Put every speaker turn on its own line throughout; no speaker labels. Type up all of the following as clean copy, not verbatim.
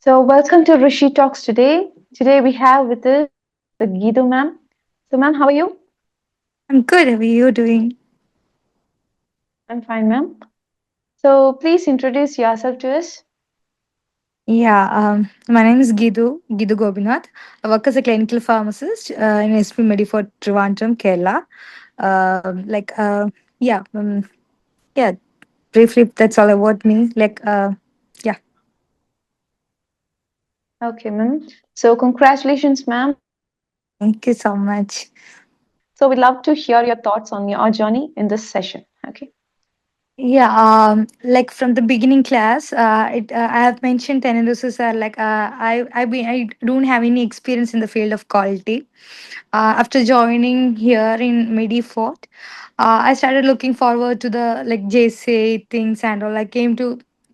So, welcome to RISI Talks today. Today we have with us the Geetu ma'am. So, ma'am, how are you?
I'm good. How are you doing?
I'm fine, ma'am. So, please introduce yourself to us.
Yeah, my name is Gidu Gobinath. I work as a clinical pharmacist in SP Medifort Trivandrum, Kerala. Like, yeah, yeah. Briefly, that's all about me. Yeah,
Okay, ma'am. So, congratulations, ma'am.
thank you so much.
So, we'd love to hear your thoughts on your journey in this session. Okay.
Yeah, like from the beginning class, I have mentioned tendencies are like I don't have any experience in the field of quality. After joining here in Medifort, I started looking forward to the like JCA things and all. I came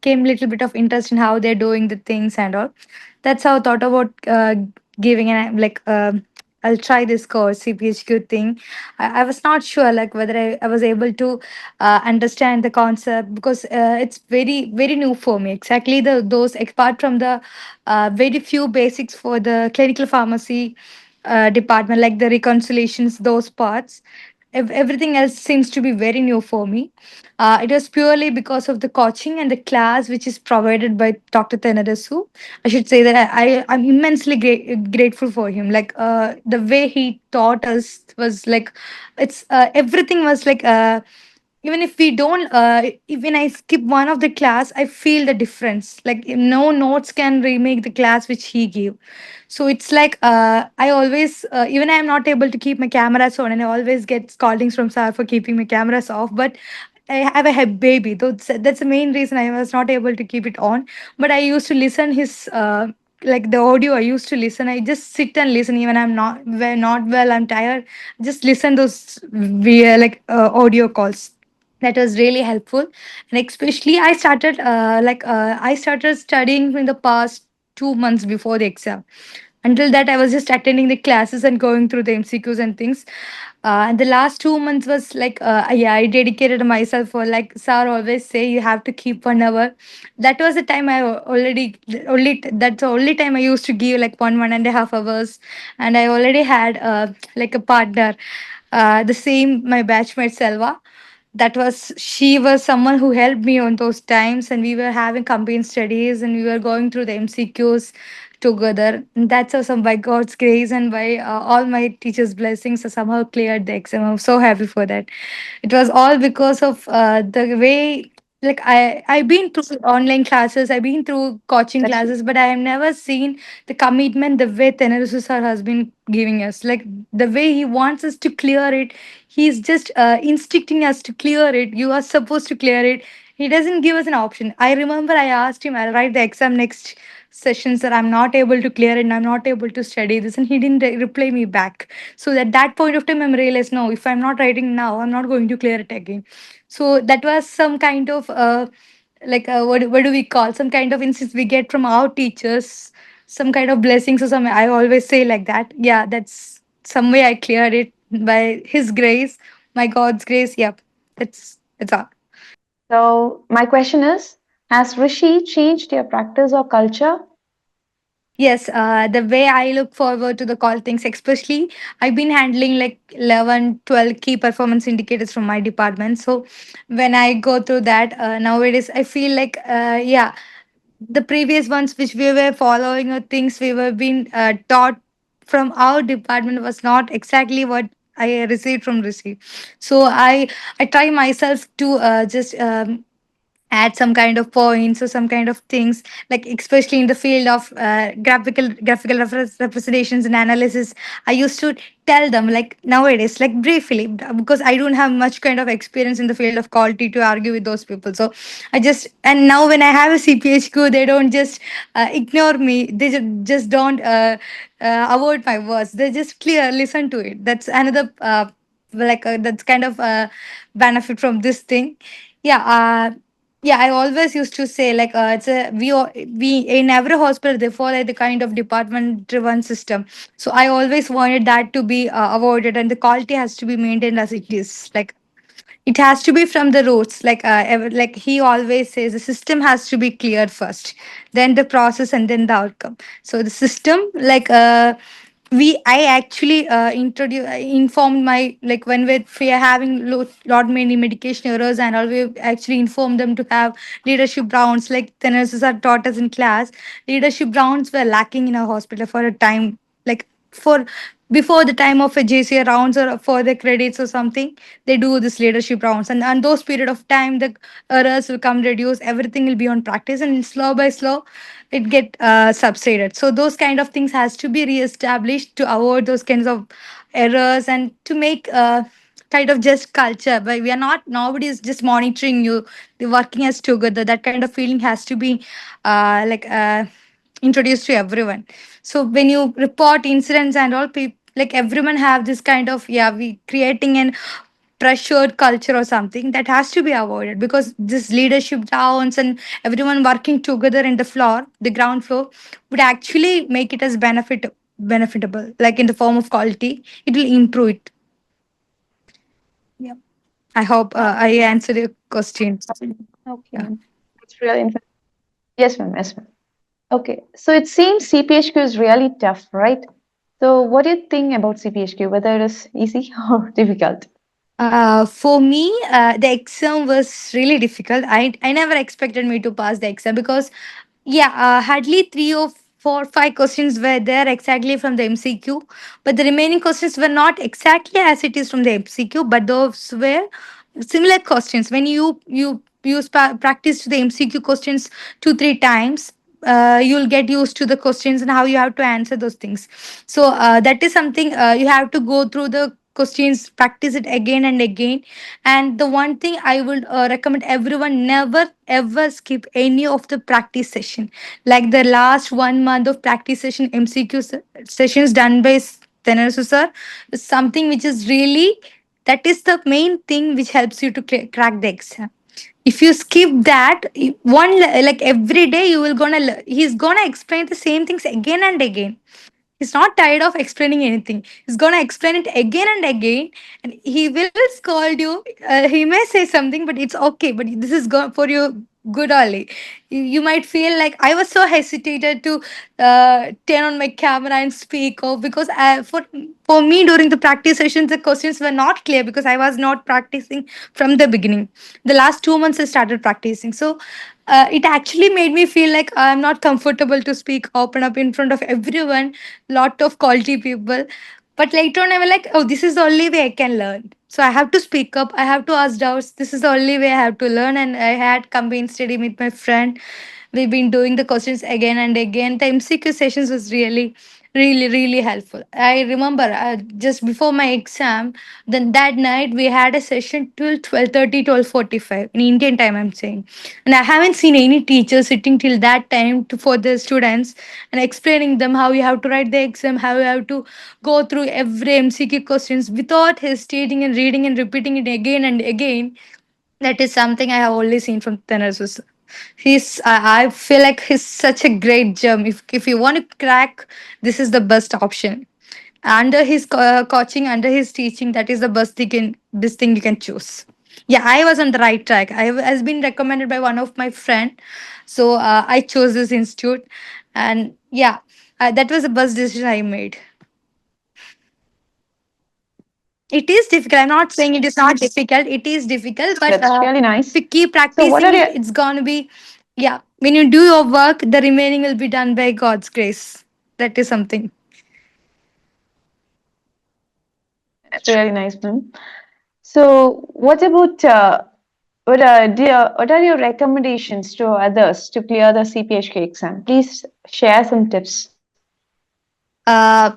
little bit of interest in how they're doing the things and all. That's how I thought about giving an I'll try this course CPHQ thing. I was not sure like whether I was able to understand the concept because it's very new for me. Exactly the those apart from the very few basics for the clinical pharmacy department, like the reconciliations, those parts. Everything else seems to be very new for me. It was purely because of the coaching and the class which is provided by Dr. Tenadasu. I should say that I'm immensely grateful for him. Like the way he taught us was like it's everything was like even if we don't even I skip one of the class, I feel the difference. Like no notes can remake the class which he gave. So it's like I always even I am not able to keep my cameras on, and I always get scoldings from sir for keeping my cameras off. But I have a baby, though that's the main reason I was not able to keep it on. But I used to listen his like the audio. I used to listen. I just sit and listen, even I'm not well. I'm tired. Just listen those audio calls. That was really helpful, and especially I started studying in the past 2 months before the exam. Until that, I was just attending the classes and going through the MCQs and things. And the last 2 months was like, yeah, I dedicated myself for like Sir always say you have to keep 1 hour. That was the time that's the only time I used to give like 1.5 hours, and I already had like a partner, the same my batchmate Selva. She was someone who helped me on those times, and we were having combined studies and we were going through the MCQs together. And that's also by God's grace and by all my teachers' blessings, I somehow cleared the exam. I'm so happy for that. It was all because of the way, like I've been through online classes, I've been through coaching
That's
classes, but I have never seen the commitment the way Tenerusu sir has been giving us. Like the way he wants us to clear it, he's just instructing us to clear it. You are supposed to clear it. He doesn't give us an option. I remember I asked him, I'll write the exam next sessions that I'm not able to clear it and I'm not able to study this, and he didn't reply me back. So at that point of time I realized, no, if I'm not writing now, I'm not going to clear it again. So that was some kind of what do we call, some kind of instance we get from our teachers, some kind of blessings or something. I always say like that. Yeah, that's some way I cleared it by his grace, my God's grace. Yep, it's all.
so. My question is: has Rishi changed your practice or culture?
Yes, the way I look forward to the call things, especially I've been handling like 11, 12 key performance indicators from my department. So when I go through that, nowadays I feel like, yeah, the previous ones which we were following or things we were being taught from our department was not exactly what I received from Receive. So I try myself to just add some kind of points or some kind of things, like especially in the field of graphical representations and analysis. I used to tell them like nowadays, like briefly, because I don't have much kind of experience in the field of quality to argue with those people. So I just, and now when I have a CPHQ, they don't just ignore me. They just don't avoid my words. They just clear listen to it. That's another that's kind of benefit from this thing. Yeah, yeah, I always used to say like it's a we in every hospital they follow the kind of department driven system. So I always wanted that to be avoided, and the quality has to be maintained as it is. Like It has to be from the roots, like he always says, the system has to be clear first, then the process, and then the outcome. So the system, we I actually informed my, like, when we are having lot many medication errors and all, we actually informed them to have leadership rounds, like the nurses are taught us in class. Leadership rounds were lacking in our hospital for a time, like for before the time of a JCA rounds or for the credits or something, they do this leadership rounds, and those period of time the errors will come reduce, everything will be on practice, and slow by slow it get subsided. So those kind of things has to be reestablished to avoid those kinds of errors, and to make kind of just culture, but we are not, nobody is just monitoring you, they're working as together, that kind of feeling has to be introduced to everyone. So when you report incidents and all, people, like everyone have this kind of, yeah, we creating an pressured culture or something that has to be avoided, because this leadership downs and everyone working together in the floor, the ground floor, would actually make it as benefitable, like in the form of quality, it will improve it. Yeah, I hope I answered your question.
Okay,
Yeah.
ma'am. That's really interesting. Yes, ma'am. Yes, ma'am. Okay, so it seems CPHQ is really tough, right? So, what do you think about CPHQ? Whether it is easy or difficult?
For me, the exam was really difficult. I never expected me to pass the exam because, yeah, hardly three or four, five questions were there exactly from the MCQ, but the remaining questions were not exactly as it is from the MCQ, but those were similar questions. When you practice the MCQ questions two three times, you'll get used to the questions and how you have to answer those things. So that is something, you have to go through the questions, practice it again and again. And the one thing I would recommend everyone, never ever skip any of the practice session, like the last 1 month of practice session, MCQ sessions done by Tenasu sir, is something which is really, that is the main thing which helps you to crack the exam. If you skip that, like every day you will gonna he's gonna explain the same things again and again. He's not tired of explaining anything. He's gonna explain it again and again, and he will scold you. He may say something, but it's okay. But this is for your good only. You might feel like I was so hesitated to turn on my camera and speak, or because for me during the practice sessions the questions were not clear because I was not practicing from the beginning. The last 2 months I started practicing, so it actually made me feel like I'm not comfortable to speak, open up in front of everyone, lot of quality people. But later on, I was like, oh, this is the only way I can learn. So I have to speak up. I have to ask doubts. This is the only way I have to learn. And I had combined study with my friend. We've been doing the questions again and again. The MCQ sessions was really, really, really helpful. I remember just before my exam, then that night we had a session till 12:30, 12:45 in Indian time, I'm saying. And I haven't seen any teacher sitting till that time for the students and explaining them how you have to write the exam, how you have to go through every MCQ questions without hesitating and reading and repeating it again and again. That is something I have only seen from Tenasus. I feel like he's such a great gem. If you want to crack, this is the best option. Under his coaching, under his teaching, that is the best thing you can choose. Yeah, I was on the right track. Has been recommended by one of my friend, so I chose this institute, and yeah, that was the best decision I made. It is difficult. I'm not saying it is not difficult. It is difficult, but
That's really
if you
nice.
keep
So, what
practicing
are
it,
your
it's gonna be, yeah. When you do your work, the remaining will be done by God's grace. That is something.
That's really nice, ma'am. So, what about what are your recommendations to others to clear the CPHK exam? Please share some tips.
Uh,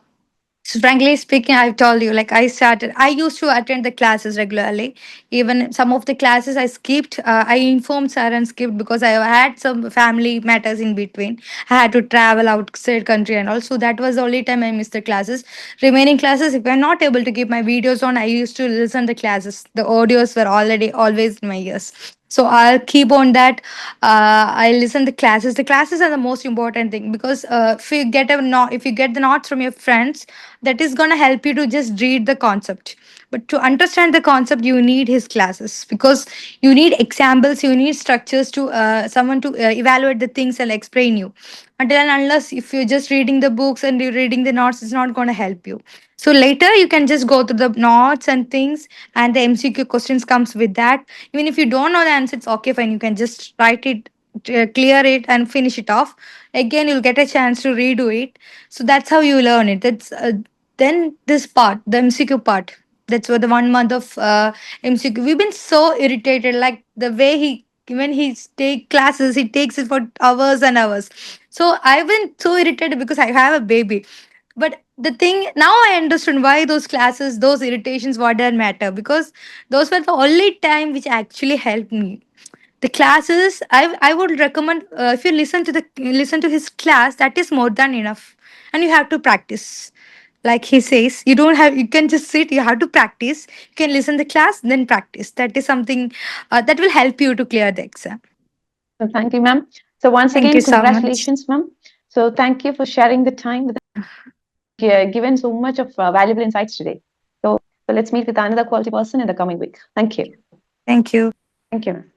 So frankly speaking, I've told you, like I used to attend the classes regularly. Even some of the classes I skipped, I informed sir and skipped because I had some family matters in between. I had to travel outside country and also that was the only time I missed the classes. Remaining classes, if I'm not able to keep my videos on, I used to listen the classes. The audios were already always in my ears. So I'll keep on that. I listen the classes. The classes are the most important thing because if you get the notes from your friends, that is gonna help you to just read the concept. But to understand the concept, you need his classes, because you need examples, you need structures to someone to evaluate the things and explain you. Until and unless if you're just reading the books and you're reading the notes, it's not going to help you. So later you can just go through the notes and things, and the MCQ questions comes with that. Even if you don't know the answer, it's okay, fine. You can just write it, clear it, and finish it off. Again, you'll get a chance to redo it. So that's how you learn it. That's then this part, the MCQ part. That's what the 1 month of MCQ. We've been so irritated, like the way he when he take classes, he takes it for hours and hours. So I've been so irritated because I have a baby. But the thing now, I understand why those classes, those irritations, what didn't matter, because those were the only time which actually helped me. The classes, I would recommend, if you listen to his class, that is more than enough. And you have to practice. Like he says, you can just sit, you have to practice. You can listen the class, then practice. That is something that will help you to clear the exam.
So thank you, ma'am. So once
Thank
again,
you so much.
congratulations, ma'am. So thank you for sharing the time with us and given so much of valuable insights today. So let's meet with another quality person in the coming week. Thank you.
Thank you.
Thank you, ma'am.